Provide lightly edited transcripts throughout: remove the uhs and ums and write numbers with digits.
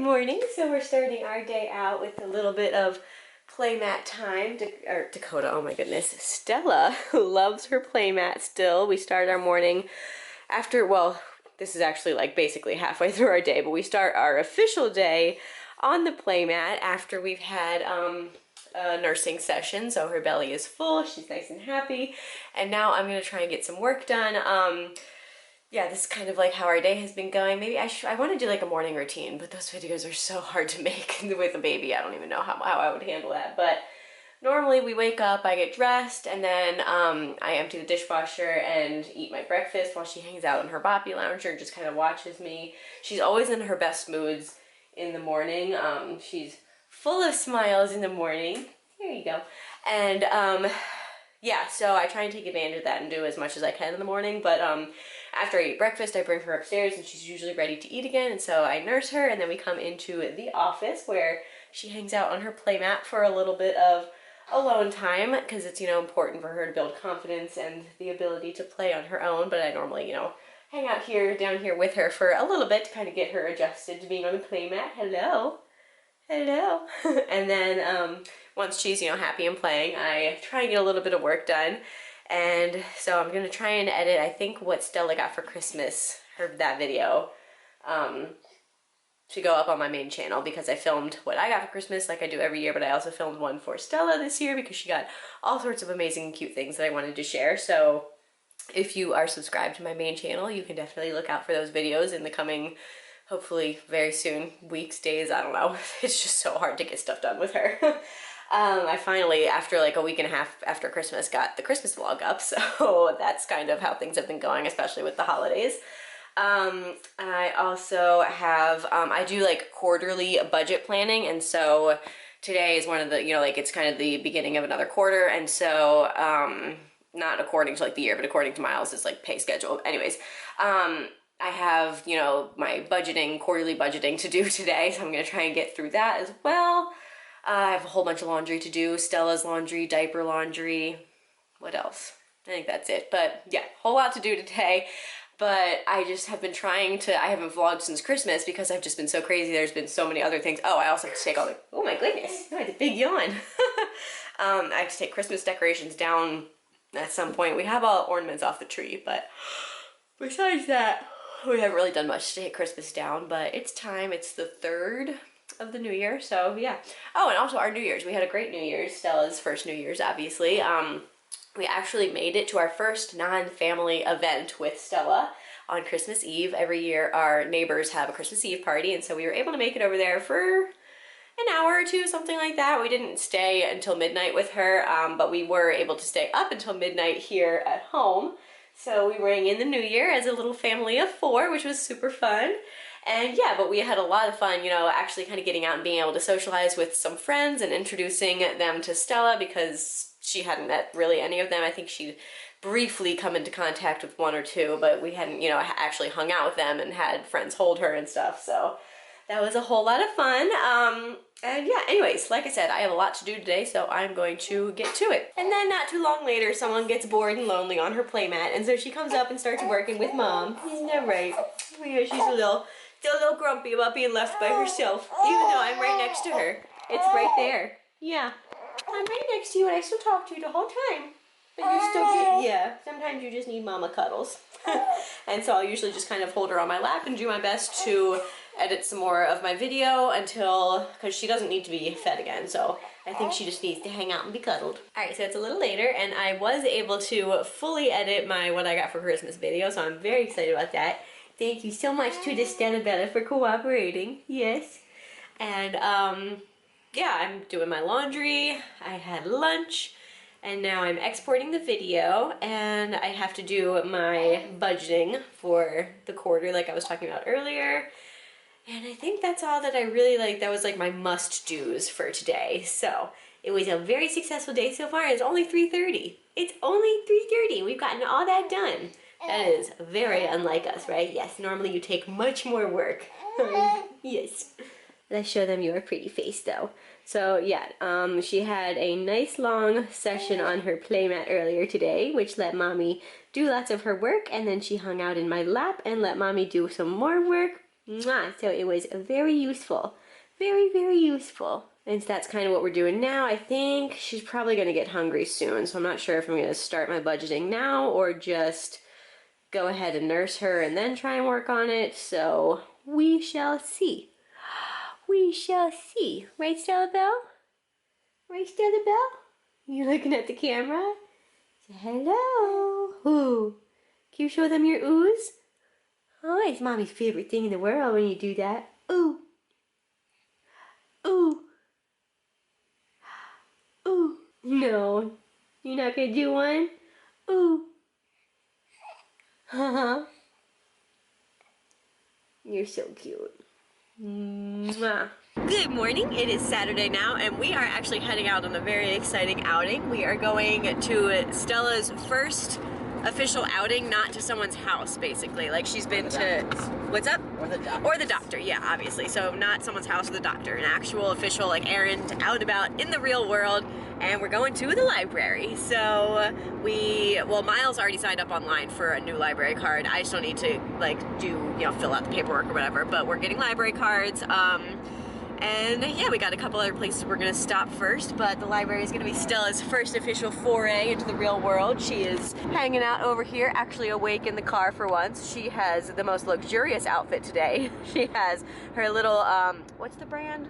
morning. So we're starting our day out with a little bit of playmat time. Dakota, oh my goodness. Stella, who loves her playmat still. We start our morning after, well, this is actually like basically halfway through our day, but we start our official day on the playmat after we've had a nursing session. So her belly is full, she's nice and happy. And now I'm gonna try and get some work done. Yeah, this is kind of like how our day has been going. Maybe I want to do like a morning routine, but those videos are so hard to make with a baby. I don't even know how I would handle that. But normally we wake up, I get dressed, and then I empty the dishwasher and eat my breakfast while she hangs out in her boppy lounger and just kind of watches me. She's always in her best moods in the morning. She's full of smiles in the morning. Here you go. And yeah, so I try and take advantage of that and do as much as I can in the morning. But after I eat breakfast, I bring her upstairs and she's usually ready to eat again. And so I nurse her, and then we come into the office where she hangs out on her playmat for a little bit of alone time, because it's, you know, important for her to build confidence and the ability to play on her own. But I normally, you know, hang out here, down here with her for a little bit to kind of get her adjusted to being on the playmat. Hello. Hello. And then once she's, you know, happy and playing, I try and get a little bit of work done. And so I'm gonna try and edit, I think, what Stella got for Christmas, that video, to go up on my main channel, because I filmed what I got for Christmas like I do every year, but I also filmed one for Stella this year because she got all sorts of amazing and cute things that I wanted to share. So if you are subscribed to my main channel, you can definitely look out for those videos in the coming, hopefully very soon, weeks, days, I don't know. It's just so hard to get stuff done with her. I finally, after like a week and a half after Christmas, got the Christmas vlog up, so that's kind of how things have been going, especially with the holidays. I also have, I do like quarterly budget planning, and so today is one of the, you know, like it's kind of the beginning of another quarter, and so, not according to like the year, but according to Miles' is like pay schedule. Anyways, I have, you know, my budgeting, quarterly budgeting to do today, so I'm gonna try and get through that as well. I have a whole bunch of laundry to do, Stella's laundry, diaper laundry, what else? I think that's it, but yeah, whole lot to do today. But I just have been trying to, I haven't vlogged since Christmas because I've just been so crazy. There's been so many other things. Oh, I also have to take all the, oh my goodness, I had a big yawn. I have to take Christmas decorations down at some point. We have all ornaments off the tree, but besides that, we haven't really done much to take Christmas down, but it's time. It's the 3rd of the new year, so yeah. Oh, and also our New Year's. We had a great New Year's, Stella's first New Year's, obviously. We actually made it to our first non-family event with Stella on Christmas Eve. Every year our neighbors have a Christmas Eve party, and so we were able to make it over there for an hour or two, something like that. We didn't stay until midnight with her, but we were able to stay up until midnight here at home. So we rang in the new year as a little family of 4, which was super fun. And yeah, but we had a lot of fun, you know, actually kind of getting out and being able to socialize with some friends and introducing them to Stella, because she hadn't met really any of them. I think she'd briefly come into contact with 1 or 2, but we hadn't, you know, actually hung out with them and had friends hold her and stuff. So that was a whole lot of fun. And yeah, anyways, like I said, I have a lot to do today, so I'm going to get to it. And then not too long later, someone gets bored and lonely on her playmat, and so she comes up and starts working with Mom. Isn't that right? Yeah, she's a little grumpy about being left by herself, even though I'm right next to her. It's right there. Yeah. I'm right next to you, and I still talk to you the whole time. But you're still good. Yeah, sometimes you just need mama cuddles. And so I'll usually just kind of hold her on my lap and do my best to edit some more of my video until, because she doesn't need to be fed again, so I think she just needs to hang out and be cuddled. Alright, so it's a little later, and I was able to fully edit my What I Got for Christmas video, so I'm very excited about that. Thank you so much to the Stella Bella for cooperating. Yes. And yeah, I'm doing my laundry, I had lunch, and now I'm exporting the video, and I have to do my budgeting for the quarter like I was talking about earlier. And I think that's all that I really like. That was like my must-dos for today. So it was a very successful day so far. It's only 3:30. It's only 3:30. We've gotten all that done. That is very unlike us, right? Yes, normally you take much more work. Yes. Let's show them your pretty face though. So yeah, she had a nice long session on her playmat earlier today, which let Mommy do lots of her work, and then she hung out in my lap and let Mommy do some more work. Mwah. So it was very useful. Very, very useful. And so that's kind of what we're doing now. I think she's probably going to get hungry soon, so I'm not sure if I'm going to start my budgeting now or just go ahead and nurse her and then try and work on it. So we shall see. We shall see. Right, Stella Belle? Right, Stella Belle? You looking at the camera? Say hello. Ooh. Can you show them your ooze? Oh, it's Mommy's favorite thing in the world when you do that. Ooh. Ooh. Ooh. No. You're not gonna do one? Ooh. Haha. You're so cute. Mwah. Good morning. It is Saturday now, and we are actually heading out on a very exciting outing. We are going to Stella's first official outing, not to someone's house, basically. Like, she's been to... What's up? Or the doctor. Or the doctor, yeah, obviously. So not someone's house or the doctor. An actual official, like, errand out and about in the real world. And we're going to the library. So well, Miles already signed up online for a new library card. I still need to, like, fill out the paperwork or whatever. But we're getting library cards. And yeah, we got a couple other places we're gonna stop first, but the library is gonna be Stella's first official foray into the real world. She is hanging out over here, actually awake in the car for once. She has the most luxurious outfit today. She has her little, what's the brand?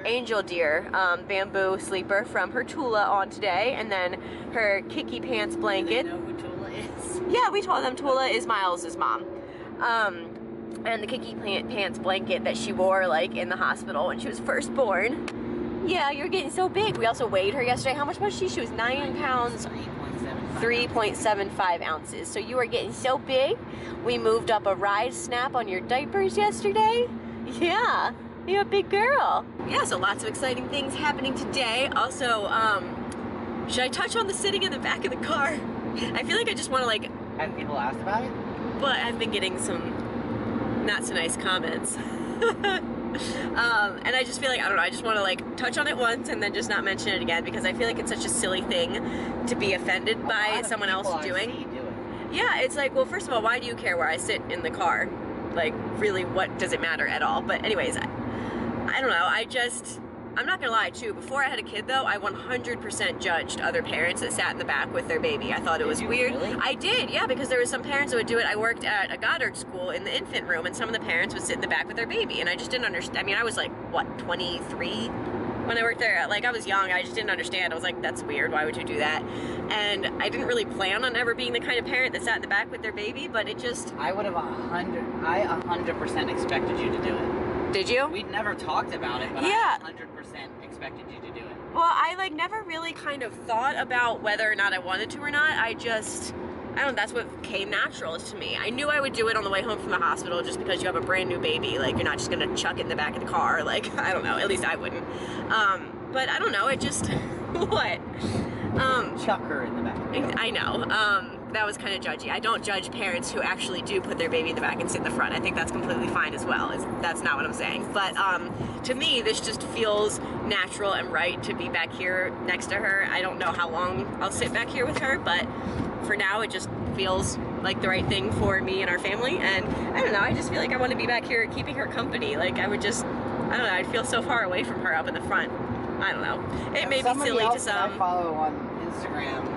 Angel Deer bamboo sleeper from her Tula on today, and then her Kiki Pants blanket. Do they know who Tula is? Yeah, we told them Tula is Miles's mom. And the Kiki Pants blanket that she wore, like, in the hospital when she was first born. Yeah, you're getting so big. We also weighed her yesterday. How much was she? She was 9 pounds, 3.75 ounces. So you are getting so big. We moved up a rise snap on your diapers yesterday. Yeah, you're a big girl. Yeah, so lots of exciting things happening today. Also, should I touch on the sitting in the back of the car? I feel like I just want to, like... Have people asked about it? But I've been getting some not so nice comments. And I just feel like, I don't know, I just want to, like, touch on it once and then just not mention it again, because I feel like it's such a silly thing to be offended by someone else doing. Yeah, it's like, well, first of all, why do you care where I sit in the car? Like, really, what does it matter at all? But anyways, I don't know, I'm not gonna lie too, before I had a kid though, I 100% judged other parents that sat in the back with their baby. I thought it was weird. Really? I did, yeah, because there were some parents that would do it. I worked at a Goddard school in the infant room, and some of the parents would sit in the back with their baby, and I just didn't understand. I mean, I was like, what, 23? When I worked there, like, I was young, I just didn't understand. I was like, that's weird, why would you do that? And I didn't really plan on ever being the kind of parent that sat in the back with their baby, but it just... I 100% expected you to do it. Did you? We'd never talked about it, but yeah. I 100% expected you to do it. Well, I, like, never really kind of thought about whether or not I wanted to or not. I don't know, that's what came natural to me. I knew I would do it on the way home from the hospital just because you have a brand new baby. Like, you're not just gonna chuck it in the back of the car. Like, I don't know, at least I wouldn't. But I don't know, it just, what? Chuck her in the back. I know, that was kind of judgy. I don't judge parents who actually do put their baby in the back and sit in the front. I think that's completely fine as well. That's not what I'm saying. But to me, this just feels natural and right to be back here next to her. I don't know how long I'll sit back here with her, but for now it just feels like the right thing for me and our family. And I don't know, I just feel like I want to be back here keeping her company. Like, I don't know, I'd feel so far away from her up in the front. I don't know. It may be silly to some. I follow on Instagram,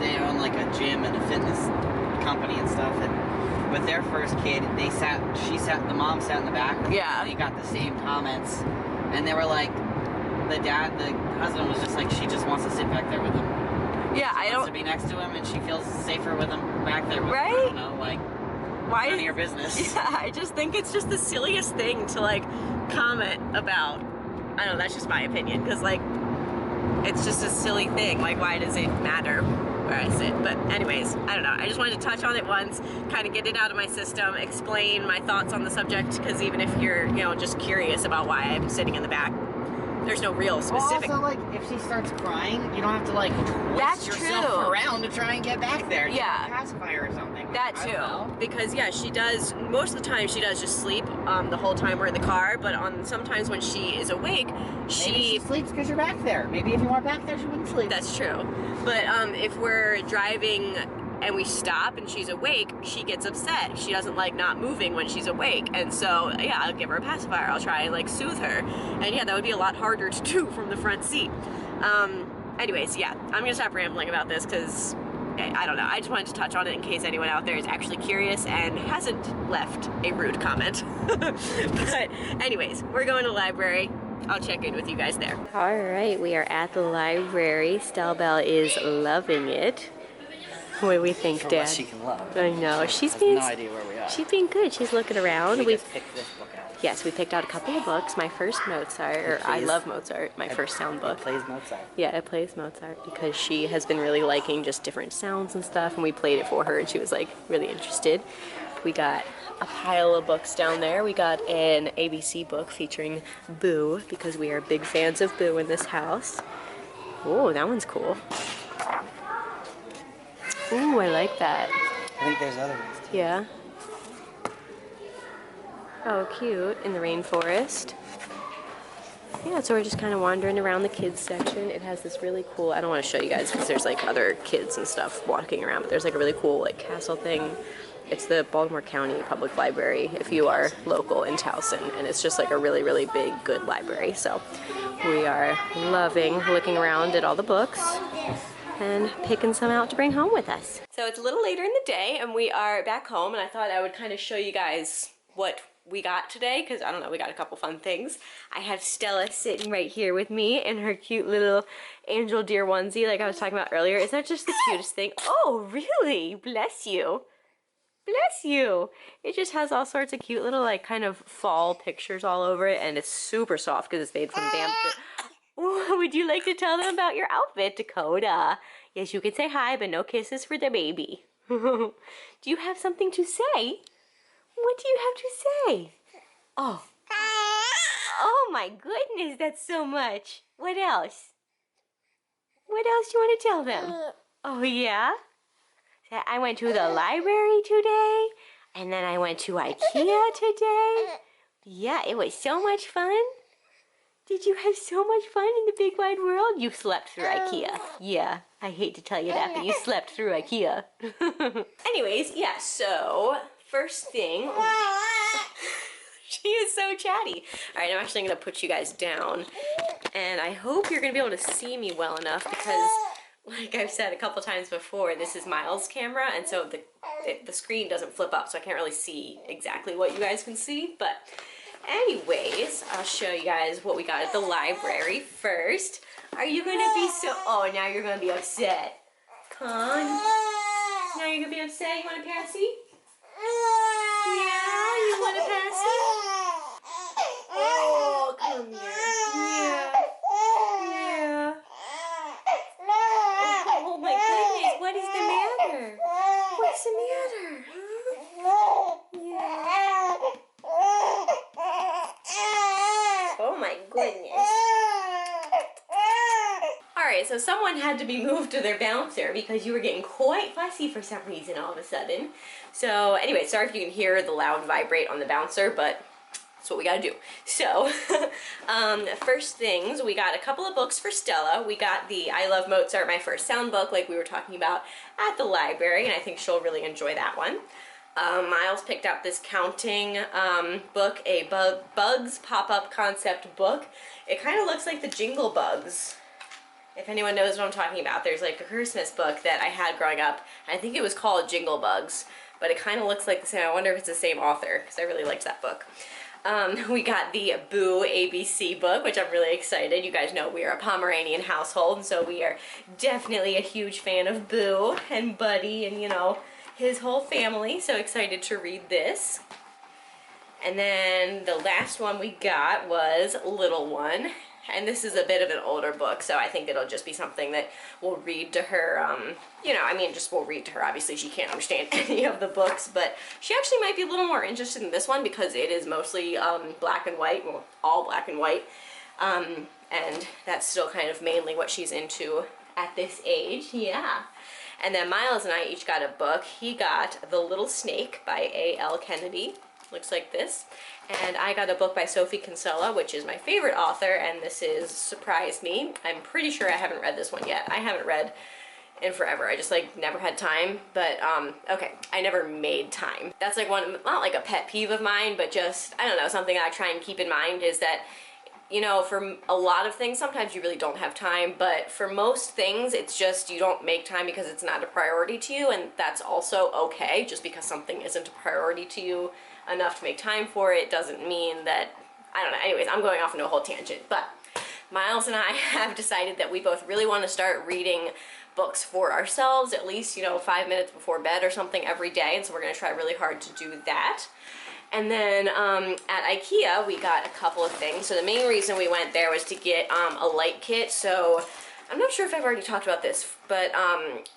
they own like a gym and a fitness company and stuff, and with their first kid, the mom sat in the back. Yeah. And they got the same comments, and they were like, the husband was just like, she just wants to sit back there with him. Yeah, she wants to be next to him, and she feels safer with him back there with him. I don't know, like, why? None of your business. Yeah, I just think it's just the silliest thing to, like, comment about. I don't know, that's just my opinion, because, like, it's just a silly thing. Like, why does it matter where I sit? But anyways, I don't know. I just wanted to touch on it once, kind of get it out of my system, explain my thoughts on the subject, because even if you're, just curious about why I'm sitting in the back, there's no real specific... Well, also, like, if she starts crying, you don't have to, like, twist yourself around to try and get back there. Yeah. Pacifier or something. That too. Because, yeah, she does, most of the time, she does just sleep the whole time we're in the car, but sometimes when she is awake, Maybe she sleeps because you're back there. Maybe if you weren't back there, she wouldn't sleep. That's true. But if we're driving and we stop and she's awake, she gets upset. She doesn't like not moving when she's awake. And so, yeah, I'll give her a pacifier. I'll try and like soothe her. And yeah, that would be a lot harder to do from the front seat. Anyways, yeah, I'm gonna stop rambling about this because I don't know. I just wanted to touch on it in case anyone out there is actually curious and hasn't left a rude comment. But anyways, we're going to the library. I'll check in with you guys there. All right, we are at the library. Stella Belle is loving it. What do we think, Dad? She can love. I know. She's being. being. No idea where we are. She's being good. She's looking around. We just picked this book out. Yes, we picked out a couple of books. My first Mozart, or I love Mozart. My first sound book. It plays Mozart. Yeah, it plays Mozart because she has been really liking just different sounds and stuff, and we played it for her, and she was like really interested. We got a pile of books down there. We got an ABC book featuring Boo because we are big fans of Boo in this house. Oh, that one's cool. Ooh, I like that. I think there's other ones too. Yeah. Oh, cute. In the rainforest. Yeah, so we're just kind of wandering around the kids section. It has this really cool, I don't want to show you guys because there's like other kids and stuff walking around, but there's like a really cool like castle thing. It's the Baltimore County Public Library if you are local in Towson, and it's just like a really, really big, good library. So we are loving looking around at all the books and picking some out to bring home with us. So it's a little later in the day and we are back home, and I thought I would kind of show you guys what we got today because I don't know, we got a couple fun things. I have Stella sitting right here with me in her cute little angel deer onesie like I was talking about earlier. Isn't that just the cutest thing? Oh, really? Bless you. Bless you. It just has all sorts of cute little like kind of fall pictures all over it, and it's super soft because it's made from bamboo. Ooh, would you like to tell them about your outfit, Dakota? Yes, you can say hi, but no kisses for the baby. Do you have something to say? What do you have to say? Oh. Oh my goodness, that's so much. What else? What else do you want to tell them? Oh yeah? I went to the library today, and then I went to IKEA today. Yeah, it was so much fun. Did you have so much fun in the big wide world? You slept through IKEA. Yeah, I hate to tell you that, but you slept through IKEA. Anyways, yeah, so first thing, she is so chatty. All right, I'm actually gonna put you guys down, and I hope you're gonna be able to see me well enough because, like I've said a couple times before, this is Miles' camera, and so the screen doesn't flip up, so I can't really see exactly what you guys can see, but anyways, I'll show you guys what we got at the library first. Are you gonna be so, oh, now you're gonna be upset. Come on. Now you're gonna be upset? You want a passy? Yeah, you want a passy? Oh, come here. Yeah. Yeah. Oh my goodness, what is the matter? What's the matter? Huh? Yeah. Oh my goodness. Alright, so someone had to be moved to their bouncer because you were getting quite fussy for some reason all of a sudden. So anyway, sorry if you can hear the loud vibrate on the bouncer, but that's what we gotta do. So, first things, we got a couple of books for Stella. We got the I Love Mozart, My First Sound book, like we were talking about at the library, and I think she'll really enjoy that one. Miles picked out this counting book, a Bugs pop-up concept book. It kind of looks like the Jingle Bugs. If anyone knows what I'm talking about, there's like a Christmas book that I had growing up. I think it was called Jingle Bugs, but it kind of looks like the same. I wonder if it's the same author, because I really liked that book. We got the Boo ABC book, which I'm really excited. You guys know we are a Pomeranian household, and so we are definitely a huge fan of Boo and Buddy and, you know, his whole family. So excited to read this. And then the last one we got was Little One. And this is a bit of an older book, so I think it'll just be something that we'll read to her, you know, I mean, just we'll read to her. Obviously, she can't understand any of the books, but she actually might be a little more interested in this one because it is mostly black and white, well, all black and white, and that's still kind of mainly what she's into at this age, yeah. And then Miles and I each got a book. He got The Little Snake by A.L. Kennedy. Looks like this. And I got a book by Sophie Kinsella, which is my favorite author, and this is Surprise Me. I'm pretty sure I haven't read this one yet. I haven't read in forever. I just like never had time, but okay, I never made time. That's like one, not like a pet peeve of mine, but just, I don't know, something I try and keep in mind is that, you know, for a lot of things, sometimes you really don't have time, but for most things, it's just you don't make time because it's not a priority to you, and that's also okay. Just because something isn't a priority to you enough to make time for it doesn't mean that, I don't know. Anyways, I'm going off into a whole tangent, but Miles and I have decided that we both really want to start reading books for ourselves, at least, you know, 5 minutes before bed or something every day, and so we're going to try really hard to do that. And then at IKEA, we got a couple of things. So the main reason we went there was to get a light kit. So I'm not sure if I've already talked about this, but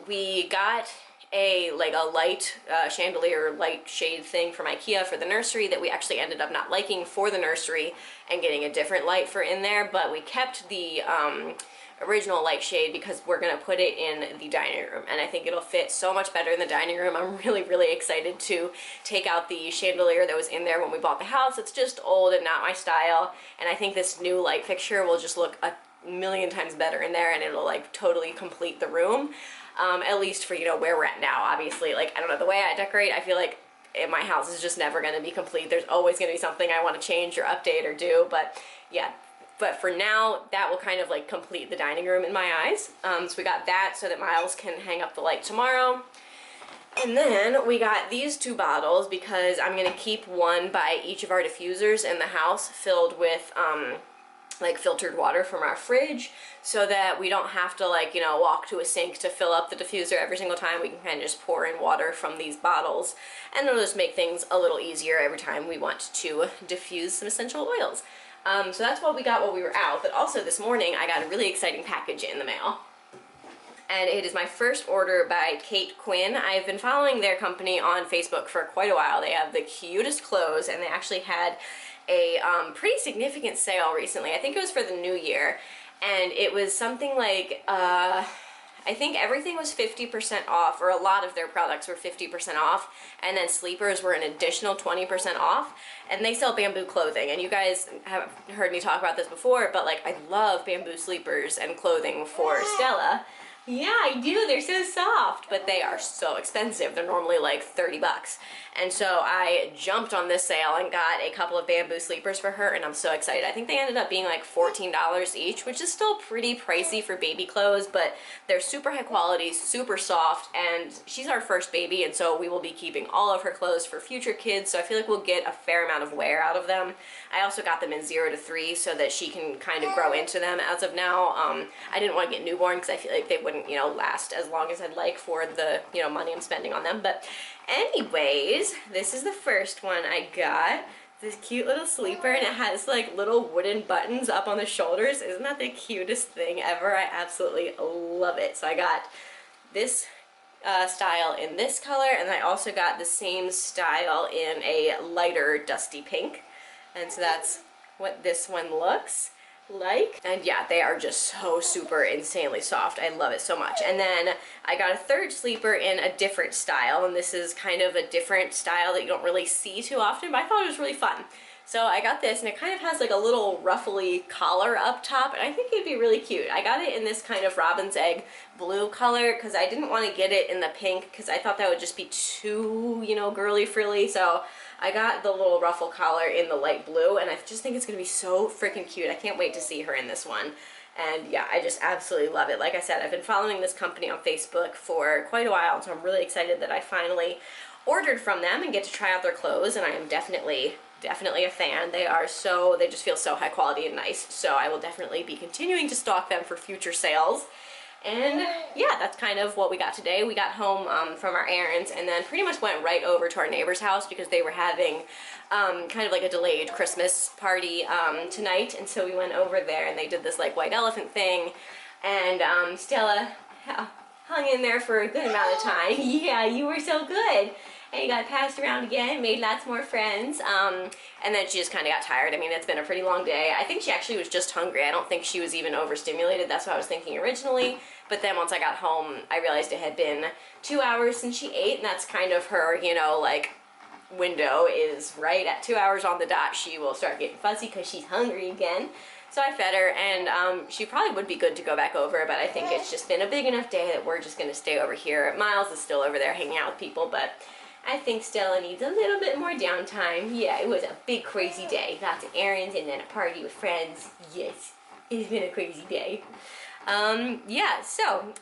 we got a light chandelier light shade thing from IKEA for the nursery that we actually ended up not liking for the nursery and getting a different light for in there, but we kept the original light shade because we're gonna put it in the dining room, and I think it'll fit so much better in the dining room. I'm really excited to take out the chandelier that was in there when we bought the house. It's just old and not my style, and I think this new light fixture will just look a million times better in there, and it'll like totally complete the room, at least for, you know, where we're at now. Obviously, like, I don't know, the way I decorate, I feel like my house is just never going to be complete. There's always going to be something I want to change or update or do, but yeah. But for now, that will kind of like complete the dining room in my eyes. So we got that so that Miles can hang up the light tomorrow. And then we got these two bottles because I'm going to keep one by each of our diffusers in the house filled with like filtered water from our fridge, so that we don't have to, like, you know, walk to a sink to fill up the diffuser every single time. We can kind of just pour in water from these bottles, and it'll just make things a little easier every time we want to diffuse some essential oils. So that's what we got while we were out, but also this morning I got a really exciting package in the mail. And it is my first order by Kate Quinn. I've been following their company on Facebook for quite a while. They have the cutest clothes, and they actually had a pretty significant sale recently. I think it was for the new year, and it was something like, I think everything was 50% off, or a lot of their products were 50% off, and then sleepers were an additional 20% off, and they sell bamboo clothing, and you guys have heard me talk about this before, but like, I love bamboo sleepers and clothing for Stella. Yeah, I do. They're so soft, but they are so expensive. They're normally like 30 bucks. And so I jumped on this sale and got a couple of bamboo sleepers for her, and I'm so excited. I think they ended up being like $14 each, which is still pretty pricey for baby clothes, but they're super high quality, super soft, and she's our first baby, and so we will be keeping all of her clothes for future kids, so I feel like we'll get a fair amount of wear out of them. I also got them in 0 to 3 so that she can kind of grow into them as of now. I didn't want to get newborn because I feel like they wouldn't, you know, last as long as I'd like for the, you know, money I'm spending on them. But anyways, this is the first one I got. This cute little sleeper, and it has like little wooden buttons up on the shoulders. Isn't that the cutest thing ever? I absolutely love it. So I got this style in this color, and I also got the same style in a lighter dusty pink. And so that's what this one looks like. And yeah, they are just so super insanely soft. I love it so much. And then I got a third sleeper in a different style, and this is kind of a different style that you don't really see too often, but I thought it was really fun. So I got this, and it kind of has like a little ruffly collar up top, and I think it'd be really cute. I got it in this kind of robin's egg blue color because I didn't want to get it in the pink because I thought that would just be too, you know, girly frilly. So I got the little ruffle collar in the light blue, and I just think it's gonna be so freaking cute. I can't wait to see her in this one. And yeah, I just absolutely love it. Like I said, I've been following this company on Facebook for quite a while, so I'm really excited that I finally ordered from them and get to try out their clothes, and I am definitely a fan. They just feel so high quality and nice, so I will definitely be continuing to stock them for future sales. And yeah, that's kind of what we got today. We got home from our errands and then pretty much went right over to our neighbor's house because they were having kind of like a delayed Christmas party tonight, and so we went over there and they did this like white elephant thing, and Stella hung in there for a good amount of time. Yeah, you were so good. And you got passed around again, made lots more friends, and then she just kind of got tired. I mean, it's been a pretty long day. I think she actually was just hungry. I don't think she was even overstimulated. That's what I was thinking originally. But then once I got home, I realized it had been 2 hours since she ate, and that's kind of her, you know, like, window is right at 2 hours on the dot. She will start getting fuzzy because she's hungry again. So I fed her, and she probably would be good to go back over, but I think it's just been a big enough day that we're just gonna stay over here. Miles is still over there hanging out with people, but I think Stella needs a little bit more downtime. Yeah, it was a big crazy day. Lots of errands and then a party with friends. Yes, it's been a crazy day. Yeah, so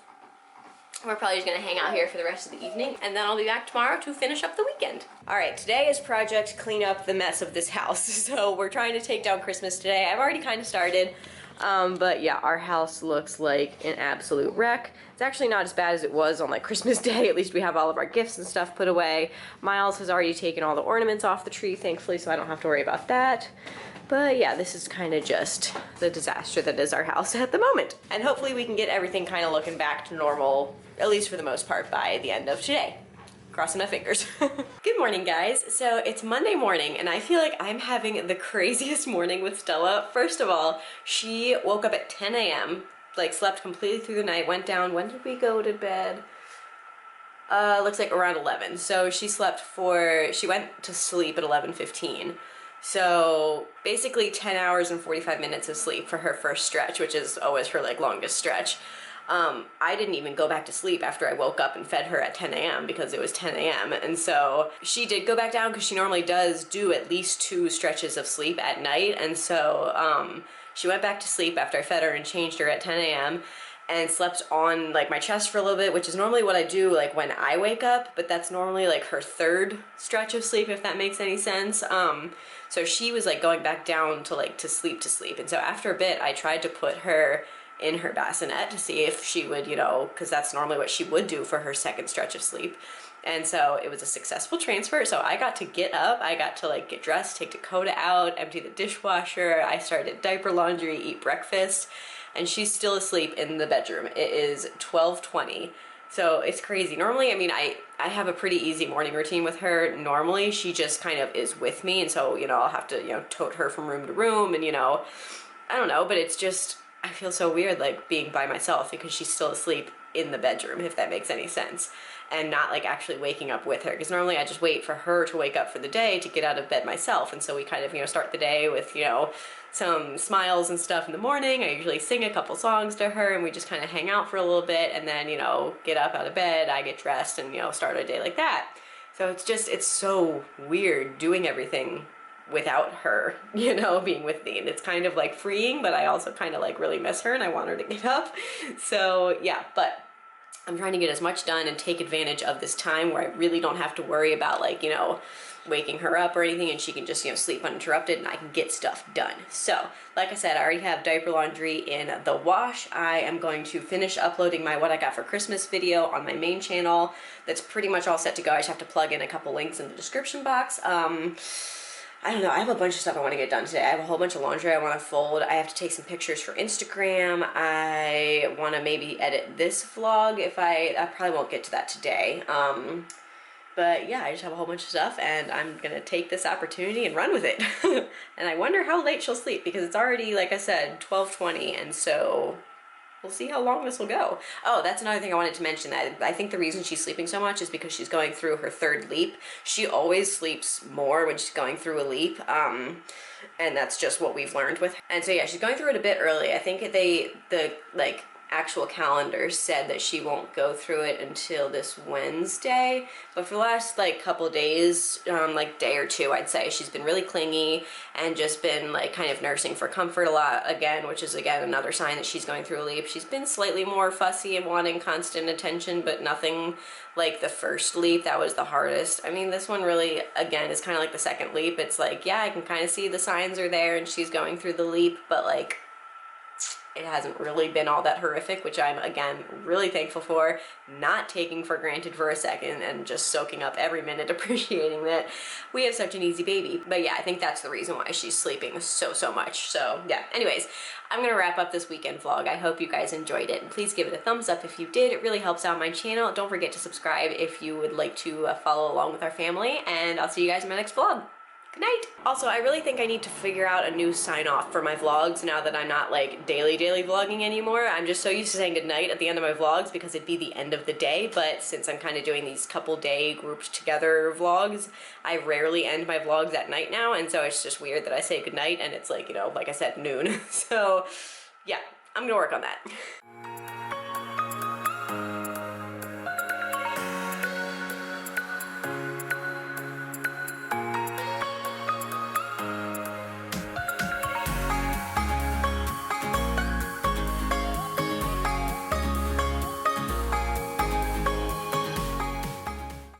we're probably just gonna hang out here for the rest of the evening, and then I'll be back tomorrow to finish up the weekend. All right, today is project clean up the mess of this house. So we're trying to take down Christmas today. I've already kind of started, but yeah, our house looks like an absolute wreck. It's actually not as bad as it was on like Christmas Day. At least we have all of our gifts and stuff put away. Miles has already taken all the ornaments off the tree, thankfully, so I don't have to worry about that. But yeah, this is kind of just the disaster that is our house at the moment. And hopefully we can get everything kind of looking back to normal, at least for the most part, by the end of today. Crossing my fingers. Good morning, guys. So it's Monday morning, and I feel like I'm having the craziest morning with Stella. First of all, she woke up at 10 a.m., like slept completely through the night, went down. When did we go to bed? Looks like around 11. So she went to sleep at 11:15. So basically 10 hours and 45 minutes of sleep for her first stretch, which is always her like longest stretch. I didn't even go back to sleep after I woke up and fed her at 10 a.m. because it was 10 a.m. And so she did go back down because she normally does do at least 2 stretches of sleep at night. And so she went back to sleep after I fed her and changed her at 10 a.m. and slept on like my chest for a little bit, which is normally what I do like when I wake up, but that's normally like her 3rd stretch of sleep, if that makes any sense. So she was like going back down to sleep. And so after a bit, I tried to put her in her bassinet to see if she would, you know, because that's normally what she would do for her 2nd stretch of sleep. And so it was a successful transfer. So I got to get up, I got to like get dressed, take Dakota out, empty the dishwasher. I started diaper laundry, eat breakfast, and she's still asleep in the bedroom. It is 12:20. So it's crazy. Normally, I mean, I have a pretty easy morning routine with her. Normally, she just kind of is with me. And so, you know, I'll have to, you know, tote her from room to room and, you know, I don't know, but it's just, I feel so weird like being by myself because she's still asleep in the bedroom, if that makes any sense, and not like actually waking up with her, because normally I just wait for her to wake up for the day to get out of bed myself. And so we kind of, you know, start the day with, you know, some smiles and stuff in the morning. I usually sing a couple songs to her and we just kind of hang out for a little bit, and then, you know, get up out of bed, I get dressed, and, you know, start a day like that. So it's so weird doing everything without her, you know, being with me. And it's kind of like freeing, but I also kind of like really miss her and I want her to get up. So yeah, but I'm trying to get as much done and take advantage of this time where I really don't have to worry about like, you know, waking her up or anything, and she can just, you know, sleep uninterrupted and I can get stuff done. So like I said, I already have diaper laundry in the wash. I am going to finish uploading my what I got for Christmas video on my main channel. That's pretty much all set to go. I just have to plug in a couple links in the description box. I don't know, I have a bunch of stuff I want to get done today. I have a whole bunch of laundry I want to fold. I have to take some pictures for Instagram. I want to maybe edit this vlog I probably won't get to that today. But yeah, I just have a whole bunch of stuff and I'm gonna take this opportunity and run with it. And I wonder how late she'll sleep because it's already, like I said, 12:20, and so we'll see how long this will go. Oh, that's another thing I wanted to mention, that I think the reason she's sleeping so much is because she's going through her 3rd leap. She always sleeps more when she's going through a leap, and that's just what we've learned with her. And so yeah, she's going through it a bit early. I think the actual calendar said that she won't go through it until this Wednesday, but for the last like couple days, like day or two, I'd say she's been really clingy and just been like kind of nursing for comfort a lot again, which is again another sign that she's going through a leap. She's been slightly more fussy and wanting constant attention, but nothing like the first leap. That was the hardest. I mean, this one really, again, is kind of like the 2nd leap. It's like, yeah, I can kind of see the signs are there and she's going through the leap, but like it hasn't really been all that horrific, which I'm, again, really thankful for, not taking for granted for a second and just soaking up every minute, appreciating that we have such an easy baby. But yeah, I think that's the reason why she's sleeping so much. So yeah, anyways, I'm gonna wrap up this weekend vlog. I hope you guys enjoyed it, and please give it a thumbs up if you did. It really helps out my channel. Don't forget to subscribe if you would like to follow along with our family, and I'll see you guys in my next vlog. Good night. Also, I really think I need to figure out a new sign off for my vlogs now that I'm not like daily vlogging anymore. I'm just so used to saying good night at the end of my vlogs because it'd be the end of the day, but since I'm kind of doing these couple day grouped together vlogs, I rarely end my vlogs at night now, and so it's just weird that I say good night and it's like, you know, like I said, noon. So yeah, I'm gonna work on that.